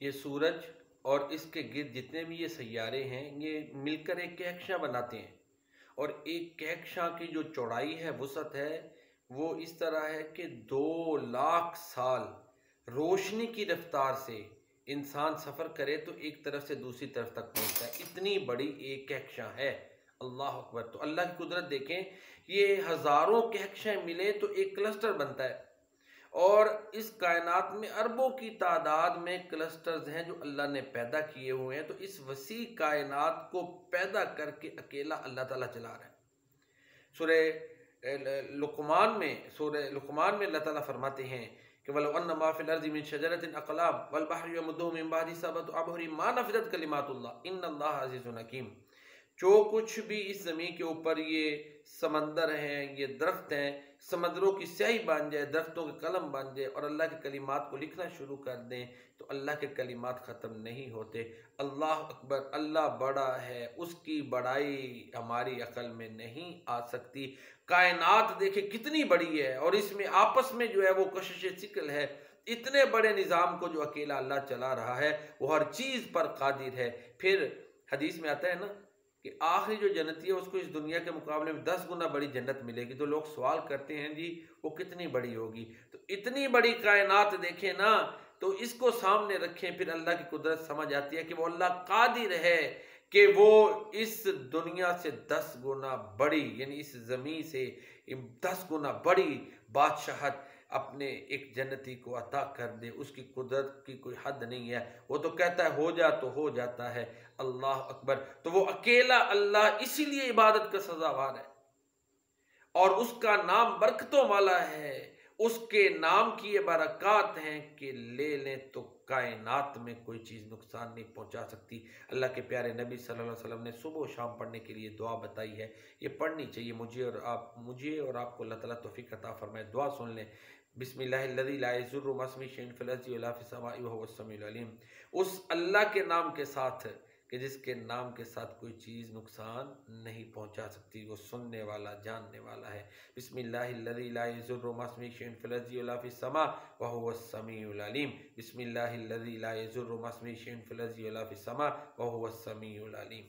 یہ سورج اور اس کے گرد جتنے بھی یہ سیارے ہیں یہ مل کر ایک کہکشاں بناتے ہیں، اور ایک کہکشاں کی جو چوڑائی ہے، وسعت ہے، وہ اس طرح ہے کہ 2 لاکھ سال روشنی کی رفتار سے انسان سفر کرے تو ایک طرف سے دوسری طرف تک پہنچتا ہے۔ اتنی بڑی ایک کہکشاں ہے۔ اللہ اکبر! تو اللہ کی قدرت دیکھیں، یہ ہزاروں کہکشاں ملے تو ایک کلسٹر بنتا ہے، اور اس کائنات میں اربوں کی تعداد میں کلسٹرز ہیں جو اللہ نے پیدا کیے ہوئے ہیں۔ تو اس وسیع کائنات کو پیدا کر کے اکیلا اللہ تعالیٰ چلا رہا ہے۔ سورہ لقمان میں اللہ تعالیٰ فرماتے ہیں کہ وَلَوْ أَنَّ مَا فِي الْأَرْضِ مِنْ شَجَرَةٍ أَقْلَامٌ وَالْبَحْرُ يَمُدُّهُ مِنْ بَعْدِهِ سَبْعَةُ أَبْحُرٍ مَا نَفِدَتْ كَلِمَاتُ اللَّهِ إِنَّ اللَّهَ عَزِيزٌ حَكِيمٌ۔ جو کچھ بھی اس زمین کے اوپر یہ سمندر ہیں، یہ درخت ہیں، سمندروں کی سیاہی بن جائے، درختوں کے قلم بن جائے اور اللہ کے کلمات کو لکھنا شروع کر دیں تو اللہ کے کلمات ختم نہیں ہوتے۔ اللہ اکبر! اللہ بڑا ہے، اس کی بڑائی ہماری عقل میں نہیں آ سکتی۔ کائنات دیکھیں کتنی بڑی ہے، اور اس میں آپس میں جو ہے وہ کشش ثقل ہے۔ اتنے بڑے نظام کو جو اکیلا اللہ چلا رہا ہے، وہ ہر چیز پر قادر ہے۔ پھر حدیث میں آتا ہے نا کہ آخری جو جنتی ہے اس کو اس دنیا کے مقابلے میں 10 گنا بڑی جنت ملے گی۔ تو لوگ سوال کرتے ہیں جی وہ کتنی بڑی ہوگی؟ تو اتنی بڑی کائنات دیکھیں نا، تو اس کو سامنے رکھیں، پھر اللہ کی قدرت سمجھ آتی ہے کہ وہ اللہ قادر ہے کہ وہ اس دنیا سے 10 گنا بڑی، یعنی اس زمین سے 10 گنا بڑی بادشاہت اپنے ایک جنتی کو عطا کر دے۔ اس کی قدرت کی کوئی حد نہیں ہے، وہ تو کہتا ہے ہو جا تو ہو جاتا ہے۔ اللہ اکبر! تو وہ اکیلا اللہ اسی لیے عبادت کا سزاوار ہے، اور اس کا نام برکتوں والا ہے، اس کے نام کی یہ برکات ہیں کہ لے لیں تو کائنات میں کوئی چیز نقصان نہیں پہنچا سکتی۔ اللہ کے پیارے نبی صلی اللہ علیہ وسلم نے صبح و شام پڑھنے کے لیے دعا بتائی ہے، یہ پڑھنی چاہیے مجھے اور آپ کو اللہ تعالیٰ توفیق عطا فرمائے۔ دعا سن لیں۔ بسم اللہ الذی لا یضر مع اسمہ شیء فی الارض ولا فی السماء وهو السمیع العلیم۔ اس اللہ کے نام کے ساتھ کہ جس کے نام کے ساتھ کوئی چیز نقصان نہیں پہنچا سکتی، وہ سننے والا جاننے والا ہے۔ بسم اللہ الذی لا یضر مع اسمہ شیء فی الارض ولا فی السماء وهو السمیع العلیم۔ بسم اللہ الذی لا یضر مع اسمہ شیء فی الارض ولا فی السماء وهو السمیع العلیم۔